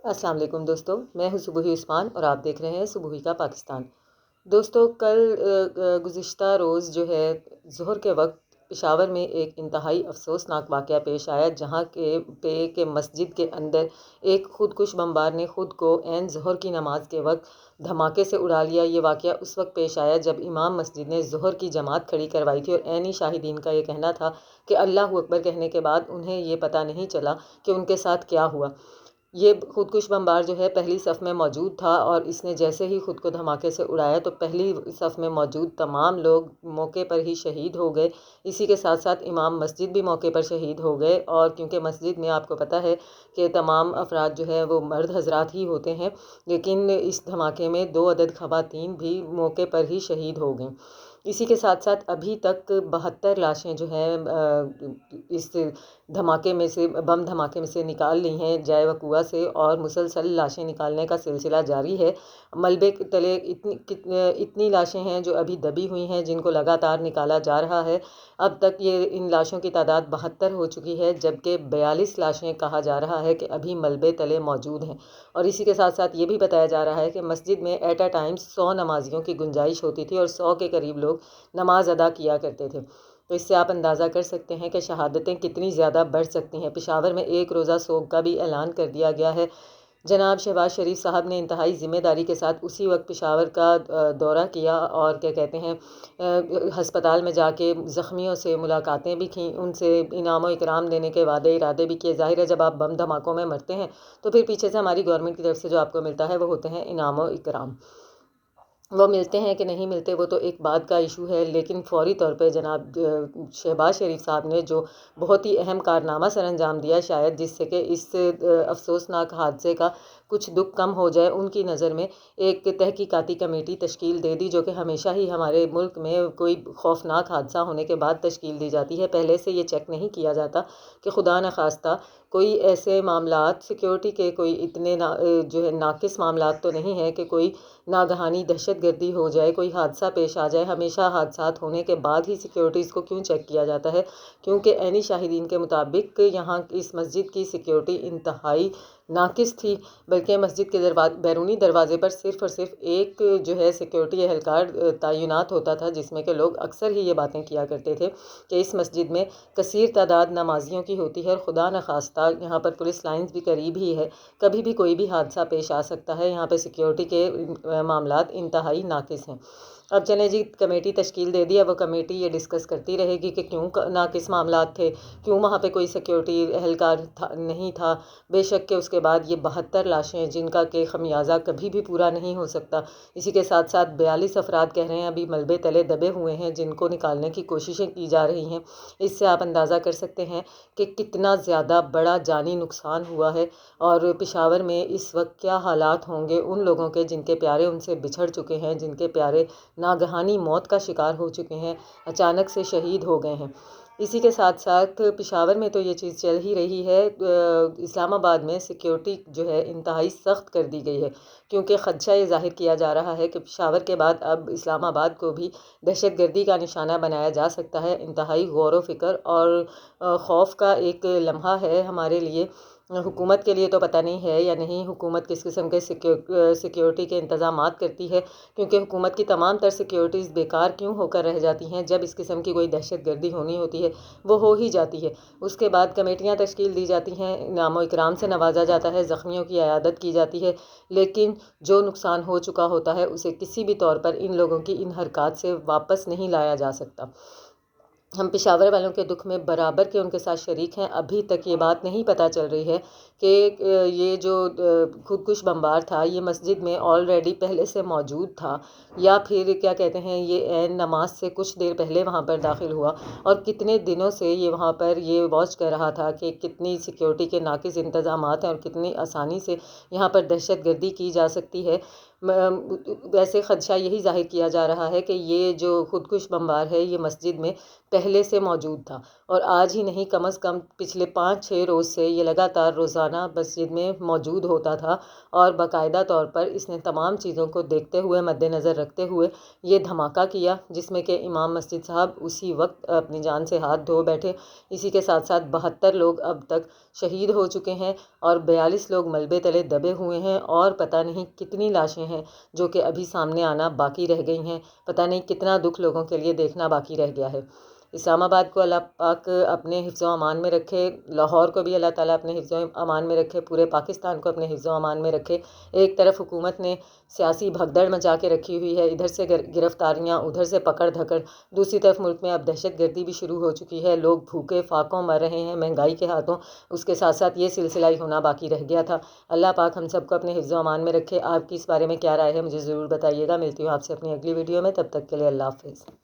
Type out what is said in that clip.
السلام علیکم دوستو، میں ہوں صبحی عثمان اور آپ دیکھ رہے ہیں صبحی کا پاکستان۔ دوستو، کل گزشتہ روز جو ہے ظہر کے وقت پشاور میں ایک انتہائی افسوسناک واقعہ پیش آیا، جہاں کہ مسجد کے اندر ایک خودکش بمبار نے خود کو عین ظہر کی نماز کے وقت دھماکے سے اڑا لیا۔ یہ واقعہ اس وقت پیش آیا جب امام مسجد نے ظہر کی جماعت کھڑی کروائی تھی اور عینی شاہدین کا یہ کہنا تھا کہ اللہ اکبر کہنے کے بعد انہیں یہ پتہ نہیں چلا کہ ان کے ساتھ کیا ہوا۔ یہ خودکش بمبار جو ہے پہلی صف میں موجود تھا اور اس نے جیسے ہی خود کو دھماکے سے اڑایا تو پہلی صف میں موجود تمام لوگ موقع پر ہی شہید ہو گئے۔ اسی کے ساتھ ساتھ امام مسجد بھی موقع پر شہید ہو گئے، اور کیونکہ مسجد میں آپ کو پتہ ہے کہ تمام افراد جو ہے وہ مرد حضرات ہی ہوتے ہیں، لیکن اس دھماکے میں 2 عدد خواتین بھی موقع پر ہی شہید ہو گئیں۔ اسی کے ساتھ ساتھ ابھی تک 72 لاشیں جو ہیں اس دھماکے میں سے بم دھماکے میں سے نکال لی ہیں جائے وقوعہ سے، اور مسلسل لاشیں نکالنے کا سلسلہ جاری ہے۔ ملبے کے تلے اتنی لاشیں ہیں جو ابھی دبی ہوئی ہیں، جن کو لگاتار نکالا جا رہا ہے۔ اب تک ان لاشوں کی تعداد 72 ہو چکی ہے، جبکہ 42 لاشیں کہا جا رہا ہے کہ ابھی ملبے تلے موجود ہیں۔ اور اسی کے ساتھ ساتھ یہ بھی بتایا جا رہا ہے کہ مسجد میں ایٹ اے ٹائم 100 نمازیوں کی گنجائش ہوتی تھی اور 100 کے قریب لوگ نماز ادا کیا کرتے تھے۔ تو اس سے آپ اندازہ کر سکتے ہیں کہ شہادتیں کتنی زیادہ بڑھ سکتی ہیں۔ پشاور میں 1 روزہ سوگ کا بھی اعلان کر دیا گیا ہے۔ جناب شہباز شریف صاحب نے انتہائی ذمہ داری کے ساتھ اسی وقت پشاور کا دورہ کیا اور کیا کہتے ہیں ہسپتال میں جا کے زخمیوں سے ملاقاتیں بھی کیں، ان سے انعام و اکرام دینے کے وعدے ارادے بھی کیے۔ ظاہر ہے جب آپ بم دھماکوں میں مرتے ہیں تو پھر پیچھے سے ہماری گورنمنٹ کی طرف سے جو آپ کو ملتا ہے وہ ہوتے ہیں انعام و اکرام۔ وہ ملتے ہیں کہ نہیں ملتے وہ تو ایک بات کا ایشو ہے، لیکن فوری طور پہ جناب شہباز شریف صاحب نے جو بہت ہی اہم کارنامہ سر انجام دیا، شاید جس سے کہ اس افسوسناک حادثے کا کچھ دکھ کم ہو جائے، ان کی نظر میں ایک تحقیقاتی کمیٹی تشکیل دے دی، جو کہ ہمیشہ ہی ہمارے ملک میں کوئی خوفناک حادثہ ہونے کے بعد تشکیل دی جاتی ہے۔ پہلے سے یہ چیک نہیں کیا جاتا کہ خدا نخواستہ کوئی ایسے معاملات سیکیورٹی کے کوئی اتنے جو ہے ناقص معاملات تو نہیں ہے کہ کوئی ناگہانی دہشت گردی ہو جائے، کوئی حادثہ پیش آ جائے۔ ہمیشہ حادثات ہونے کے بعد ہی سیکیورٹیز کو کیوں چیک کیا جاتا ہے؟ کیونکہ عینی شاہدین کے مطابق یہاں اس مسجد کی سیکیورٹی انتہائی ناقص تھی، بلکہ مسجد کے بیرونی دروازے پر صرف اور صرف ایک جو ہے سیکیورٹی اہلکار تعینات ہوتا تھا، جس میں کہ لوگ اکثر ہی یہ باتیں کیا کرتے تھے کہ اس مسجد میں کثیر تعداد نمازیوں کی ہوتی ہے اور خدا نخواستہ یہاں پر پولیس لائنز بھی قریب ہی ہے، کبھی بھی کوئی بھی حادثہ پیش آ سکتا ہے۔ یہاں پہ سیکیورٹی کے معاملات انتہائی ناقص ہیں۔ اب چلیں جی، کمیٹی تشکیل دے دیا، وہ کمیٹی یہ ڈسکس کرتی رہے گی کہ کیوں ناقص معاملات تھے، کیوں وہاں پہ کوئی سیکیورٹی اہلکار نہیں تھا۔ بے شک کہ اس کے بعد یہ 72 لاشیں جن کا کہ خمیازہ کبھی بھی پورا نہیں ہو سکتا۔ اسی کے ساتھ ساتھ 42 افراد کہہ رہے ہیں ابھی ملبے تلے دبے ہوئے ہیں، جن کو نکالنے کی کوششیں کی جا رہی ہیں۔ اس سے آپ اندازہ کر سکتے ہیں کہ کتنا زیادہ بڑا جانی نقصان ہوا ہے، اور پشاور میں اس وقت کیا حالات ہوں گے ان لوگوں کے جن کے پیارے ان سے بچھڑ چکے ہیں، جن کے پیارے ناگہانی موت کا شکار ہو چکے ہیں، اچانک سے شہید ہو گئے ہیں۔ اسی کے ساتھ ساتھ پشاور میں تو یہ چیز چل ہی رہی ہے، اسلام آباد میں سیکیورٹی جو ہے انتہائی سخت کر دی گئی ہے، کیونکہ خدشہ یہ ظاہر کیا جا رہا ہے کہ پشاور کے بعد اب اسلام آباد کو بھی دہشت گردی کا نشانہ بنایا جا سکتا ہے۔ انتہائی غور و فکر اور خوف کا ایک لمحہ ہے ہمارے لیے۔ حکومت کے لیے تو پتہ نہیں ہے یا نہیں حکومت کس قسم کے سیکیورٹی کے انتظامات کرتی ہے، کیونکہ حکومت کی تمام تر سیکیورٹیز بیکار کیوں ہو کر رہ جاتی ہیں؟ جب اس قسم کی کوئی دہشت گردی ہونی ہوتی ہے وہ ہو ہی جاتی ہے۔ اس کے بعد کمیٹیاں تشکیل دی جاتی ہیں، انعام و اکرام سے نوازا جاتا ہے، زخمیوں کی عیادت کی جاتی ہے، لیکن جو نقصان ہو چکا ہوتا ہے اسے کسی بھی طور پر ان لوگوں کی ان حرکات سے واپس نہیں لایا جا سکتا۔ ہم پشاور والوں کے دکھ میں برابر کے ان کے ساتھ شریک ہیں۔ ابھی تک یہ بات نہیں پتہ چل رہی ہے کہ یہ جو خودکش بمبار تھا یہ مسجد میں آلریڈی پہلے سے موجود تھا، یا پھر کیا کہتے ہیں یہ عین نماز سے کچھ دیر پہلے وہاں پر داخل ہوا، اور کتنے دنوں سے یہ وہاں پر یہ واچ کر رہا تھا کہ کتنی سیکیورٹی کے ناقص انتظامات ہیں اور کتنی آسانی سے یہاں پر دہشت گردی کی جا سکتی ہے۔ ویسے خدشہ یہی ظاہر کیا جا رہا ہے کہ یہ جو خودکش بمبار ہے یہ مسجد میں پہلے سے موجود تھا، اور آج ہی نہیں کم از کم پچھلے 5-6 روز سے یہ لگاتار روزانہ روزانہ مسجد میں موجود ہوتا تھا اور باقاعدہ طور پر اس نے تمام چیزوں کو دیکھتے ہوئے مد نظر رکھتے ہوئے یہ دھماکہ کیا، جس میں کہ امام مسجد صاحب اسی وقت اپنی جان سے ہاتھ دھو بیٹھے۔ اسی کے ساتھ ساتھ 72 لوگ اب تک شہید ہو چکے ہیں اور 42 لوگ ملبے تلے دبے ہوئے ہیں، اور پتہ نہیں کتنی لاشیں ہیں جو کہ ابھی سامنے آنا باقی رہ گئی ہیں۔ پتہ نہیں کتنا دکھ لوگوں کے لیے دیکھنا باقی رہ گیا ہے۔ اسلام آباد کو اللہ پاک اپنے حفظ و امان میں رکھے، لاہور کو بھی اللہ تعالیٰ اپنے حفظ و امان میں رکھے، پورے پاکستان کو اپنے حفظ و امان میں رکھے۔ ایک طرف حکومت نے سیاسی بھگدڑ مچا کے رکھی ہوئی ہے، ادھر سے گرفتاریاں، ادھر سے پکڑ دھکڑ، دوسری طرف ملک میں اب دہشت گردی بھی شروع ہو چکی ہے، لوگ بھوکے فاقوں مر رہے ہیں مہنگائی کے ہاتھوں، اس کے ساتھ ساتھ یہ سلسلہ ہی ہونا باقی رہ گیا تھا۔ اللہ پاک ہم سب کو اپنے حفظ و امان میں رکھے۔ آپ کی اس بارے میں کیا رائے ہے مجھے ضرور بتائیے گا۔ ملتی ہوں آپ سے اپنی اگلی ویڈیو میں، تب تک کے لیے اللہ حافظ۔